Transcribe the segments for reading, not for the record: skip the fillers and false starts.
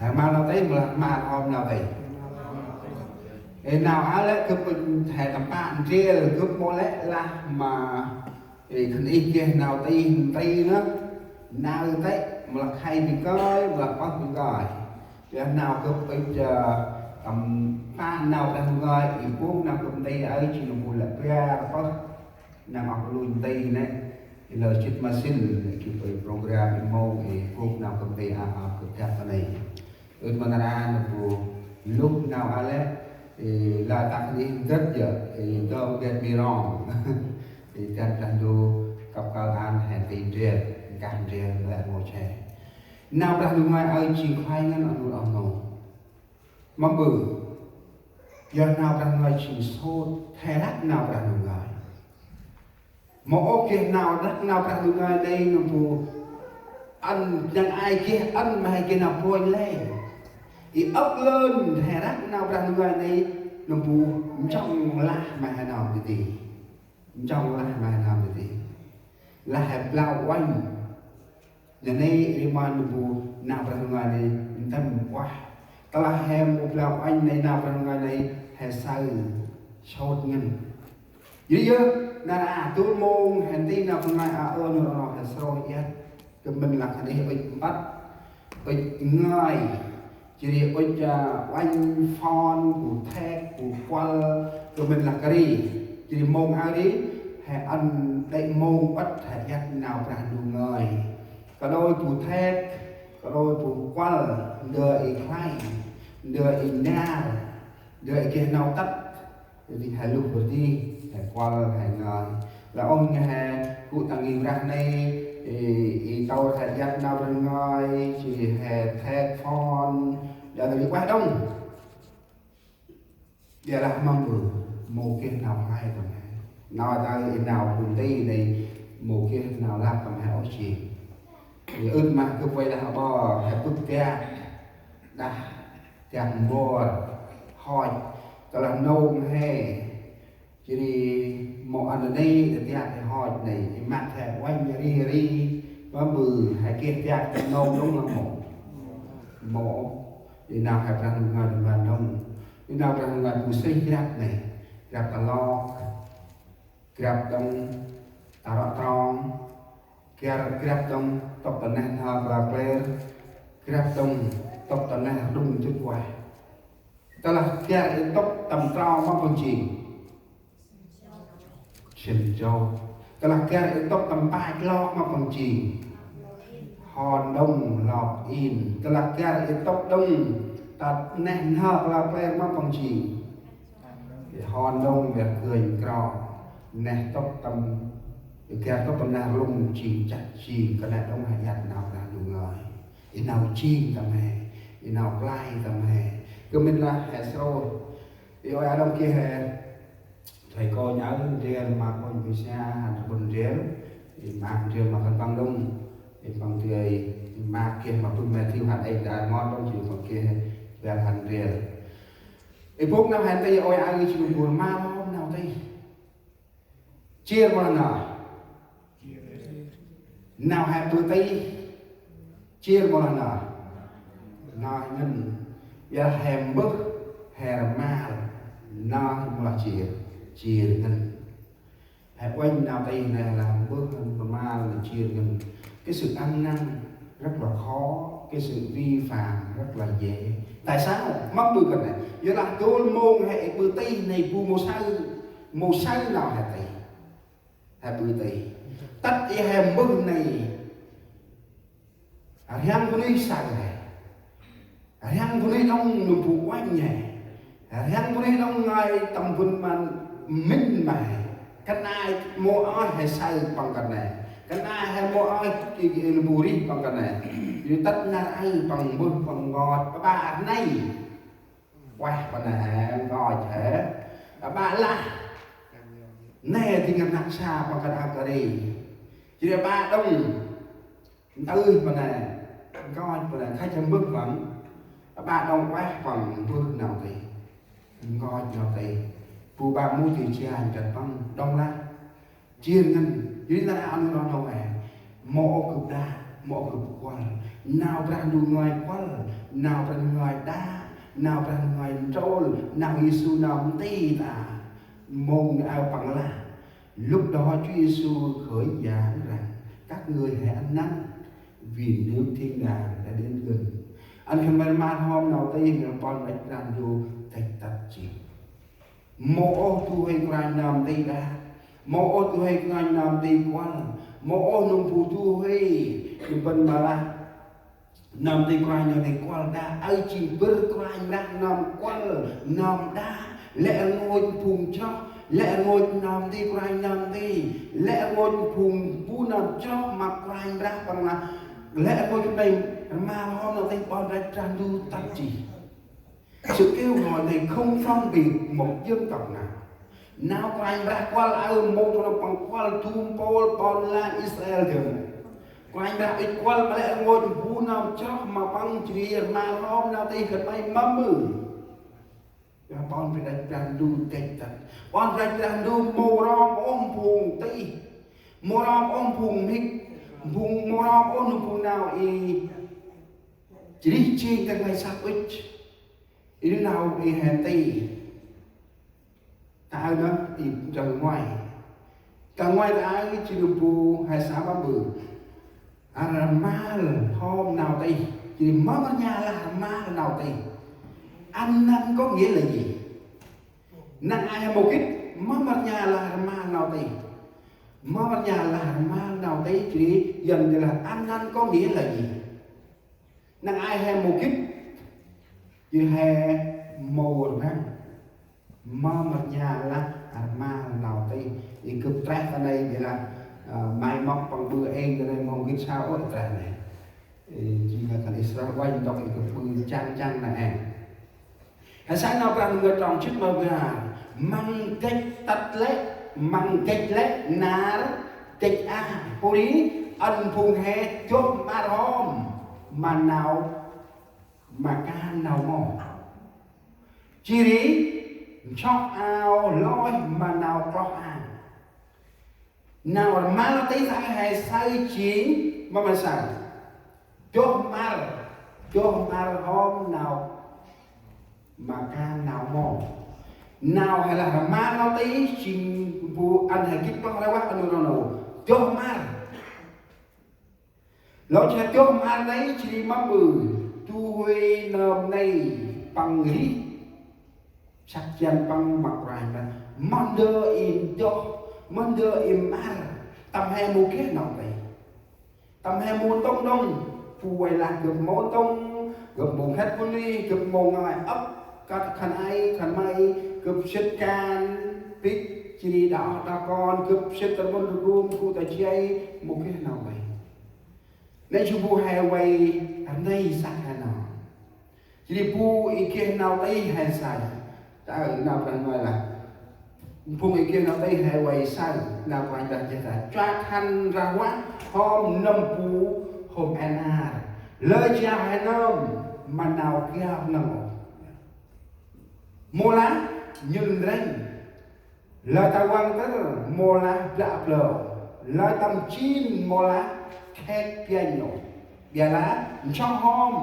mà nào thấy mà hôm nào thấy nào á lẽ cứ thẻ tầm bạn kia là cứ mua lẽ là mà thì khẩn ít kia nào tay nữa nào thấy mà là hay thì coi mà là có thì coi thì nào cứ bây giờ tầm bạn nào đang gọi thì cũng nào công ty ấy chỉ là một là ra có nào học luôn tay này thì lời chích mà xin cái program emo thì cũng nào công ty học được cái này ước mà ra là lúc nào ale thì là tặng đi rất giờ thì don't get me wrong thì kan du cặp cao an hẹn tìm riêng càng riêng lại một trẻ nào đã được ngoài ai chỉ khoai ngân ở đâu đâu mà bự giờ nào đã ngoài chỉ số thế đắt nào đã được ngoài một ok nào đắt nào đã được ngoài đây nó bù ăn chẳng ai kia ăn mà hay kia nào buồn lên thì ốc lên hè đắt nào ra người này nó bù trong la mà hè nào thì trong la mà hè nào thì là hẹp lao quanh giờ này đi mà nó bù nào ra người này tâm quá ta là hè một lao quanh này nào ra người này hè say sốt ngân dữ dữ là tôi mong hẹn tin nào con này ơn nó hè sôi yết cái mình là cái này bị bắt bị ngay chỉ bây giờ anh phone của thép của qual rồi mình là cái gì chỉ mong ai đi hay ăn đây mong bắt hay giác nào ra đủ người cả đôi của thép cả đôi của qual đợi khai đợi na đợi kia nào tắt thì hay lục rồi đi hay qual hay người là ông nghe cụ tăng yêu ra này thì tao hay giác nào ra người chỉ hay thép phone giờ thì quá đông giờ là mong người một kia nào hay tầm này nói ta nào cùng tí này một kia nào làm tầm hai ổ chuyện thì ơn mà cứ quay là bò hay bức ra đã chẳng bò hỏi đó là nông hay chỉ đi một anh ở đây thì thì hỏi này mặt thẻ quanh ri và bự hay kia chặt nông đúng không một thì nào hẹp ra người và nông thì nào ra người của xây grab này grab cả lo grab đông taro tròn grab đông tóc tận này họ và player grab đông tóc tận này đúng chút quay đó là cái tóc tầm tròn mà còn chỉ chân châu đó là cái tóc tầm bài lo mà còn chỉ hòn đông lọt in tức là cái tóc đông ta nén hợp là quen mà phòng chỉ hòn đông việc cười cò nén tóc tầm cái tóc tầm nào lùng chỉ chặt chỉ cái này đông hải nhạt nào là đủ người thì nào chi tầm hè thì nào lai tầm hè cứ mình là hè rồi thì ở đông kia hè thầy cô nhớ riêng mà con vì xa hành bồn riêng thì mang riêng mà cần băng đông thì bằng người mà kia mà tôi mẹ thiêu hạt ấy đã ngon đâu chịu còn kia về hành riêng thì phút năm hành tây ôi ai chịu buồn ma hôm nào tây chia một lần nào hẹp tôi tây chia một lần nói nhân giờ hèm bức hèm ma nó là chia ngân hẹp quanh nào tây này là bước ma là chia ngân cái sự ăn năn rất là khó cái sự vi phạm rất là dễ tại sao mắc bự cần này giờ là tôi môn hệ bự tây này bù màu xanh nào hệ tây hệ bự tây tắt đi hèm bự này hang con ấy xài này hang con ấy đông được phụ quanh nhẹ hang con ấy đông ngay tầm vân mà minh mày cái này mua ai hay xài bằng cái này cái này hay mua ai thì bù đi bằng cái này thì tất là ai bằng bơ bằng ngọt bà này quay con này ngồi thế bà là nè thì ngân nặng xa bằng cái nào đi chỉ là ba đông tư con này coi con này khách trong bước vắng ba đông quay bằng bước nào thì ngồi nào thì phù ba mua thì chia hành trật băng đông la chia ngân dưới ra ăn nó đâu này mộ cực đa mọi người qual nào ra đu ngoài qual nào ra ngoài đa nào ra ngoài trôi nào Giêsu nào tí ta mong ao bằng là lúc đó Chúa Giêsu khởi giảng rằng các người hãy ăn năn vì nước thiên đàng đã đến gần. Anh không may mắn hôm nào tây người con bạch đàn dù thạch tật chỉ mô tu hay quay nam tây đa mô tu hay quay nam tây quan mô nung phù tu hay những phần mà là nam tây quay nam tây quan đa ai chỉ bơ quay nam quan nam đa lẽ ngôi phùng cho lẽ ngôi nam tây quay nam tây lẽ ngôi phùng phù nam cho mà quay ra bằng là lẽ ngôi trong đây mà hôm nào tây con ra tràn du tắc chỉ. Sự kêu gọi này không phân biệt một dân tộc nào quanh ra qua là một trong bằng qua thum pol pol la Israel thường quanh ra ít qua mà lại ngồi bu nào cho mà bằng chỉ mà hôm nào thì cần may mắm mừ và bọn phải đánh đàn đu tết tật bọn đánh đàn đu mồ rom ôm phùng tây mồ rom ôm phùng hít phùng mồ rom ôm phùng nào chỉ đi trên cái ngày sắp ít ý nào thì hèn tì ta đó thì trời ngoài cả ngoài ta ai chỉ được bù hai sáu ba bự là ma hôm nào tì chỉ mất ở nhà là ma nào tì ăn năn có nghĩa là gì năn ai một ít mất ở nhà là ma nào tì mất ở nhà là ma nào tì chỉ dần là ăn năn có nghĩa là gì năn ai hay một ít như hè mồ ha mà một nhà là ma nào tây thì cướp trái ở đây vậy là mai móc bằng bữa em ở đây mong cái sao ở trái này chỉ là thằng Israel quay trong cái bữa chăng này hãy sáng nào rằng người tròn trước mà vừa mang cách tắt lệ mang cách lệ ná cách hồi đi ăn phùng hè chốt mà hôm mà nào mà ca nào mò chỉ đi chọc ao lôi mà nào có hàng nào mà nó thấy thằng hay say chiến mà sao chốt mà hôm nào mà ca nào mò nào hay là mà nó thấy chuyện vụ anh hay kích băng ra quá anh đâu chốt mà lỗi cho chốt mà đấy chỉ mà bự tôi nôm này bằng lý chắc chắn bằng mặt rài là monder im ar tầm hè mùa kết nào vậy tầm hè mùa tông đông phù quay lạc gặp mô tông gặp mùa khách quân đi gặp mùa ngoài ấp các khăn ai khăn may gặp sức can biết chỉ đạo ta con gặp sức tận môn được luôn khu tài chay mùa kết nào vậy nên chú bù hè quay ở đây sang hè nào chỉ bù ý kiến nào đây hè sai ta ở nào phải nói là phùng ý kiến nào đây hè quay sai nào quan trọng chỉ là cho thanh ra quá hôm năm phú hôm ana lời chào hè năm mà nào kia nào mô lá nhìn ranh lời ta quan tới mô lá đạp lờ lời tâm chín mô lá khét piano bia lá trong hôm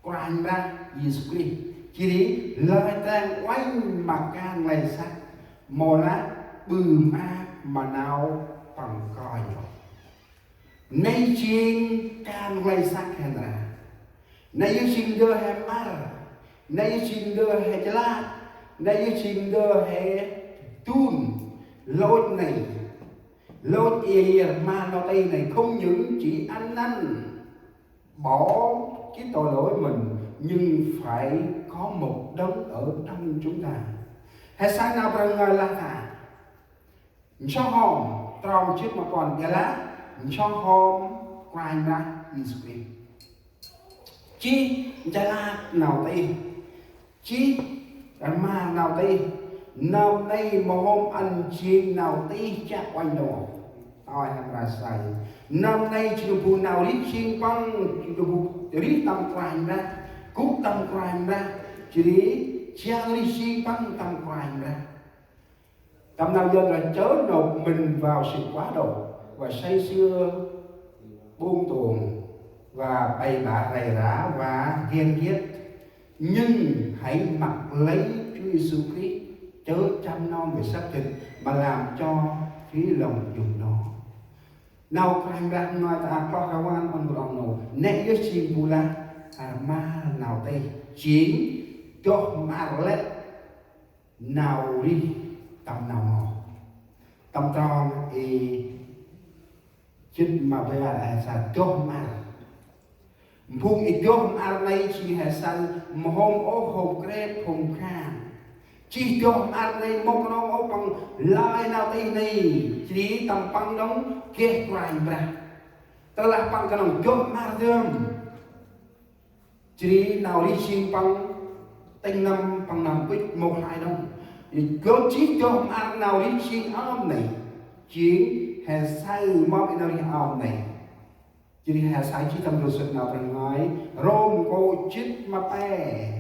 quan ra Giêsu Christ chỉ đi lời ta quanh mà can ngày sắc mô lá bùm mà nào bằng coi nay chiên can ngày sắc hèn ra nay chiên đưa hèn mar nay chiên đưa hèn chla nay chiên đưa hèn tun lốt này lốt mà nó đây này không những chỉ ăn năn bỏ cái tội lỗi mình nhưng phải có một đấng ở trong chúng ta hãy sáng nào bằng người là thả cho hòm tròn chiếc mà còn cái lá cho hòm quay ra Giêsu chi chả là nào đây chi mà nào đây nào đây mà hôm ăn chiên nào đây chắc quanh đồ thôi hàng ra sai năm nay chỉ được vụ nào đi chiên băng chỉ được vụ đi tầm quanh ra cúc tầm quanh ra chỉ đi chiang đi chiên băng tầm quanh ra tầm nào giờ là chớ nộp mình vào sự quá độ và say sưa buông tuồng và bày bạ rầy rả và ghen ghét, nhưng hãy mặc lấy Chúa Giêsu Christ, chớ chăm nom về xác thịt mà làm cho phí lòng dùng nó. Nào càng đang nói ta có khả quan con một ông nào nè yếu xin bù la mà nào tây chiến cho mà lẽ nào đi tầm nào ngỏ tầm tròn thì chết mà bây giờ là sao cho mà phung ít cho mà này chỉ là sao mà hôm ô hôm kép hôm kha chỉ cho mà này một con ô bằng lại nào tây này chỉ tầm băng đóng kết quài ra telah pang kanong jom mardem chỉ nào đi xin pang tinh năm pang năm bích một hai đông có chỉ cho ăn nào đi xin ôm này chỉ hè sai mong nào đi ôm này chỉ hè sai chỉ tâm đồ sự nào phải nói rôm cô chít mà pe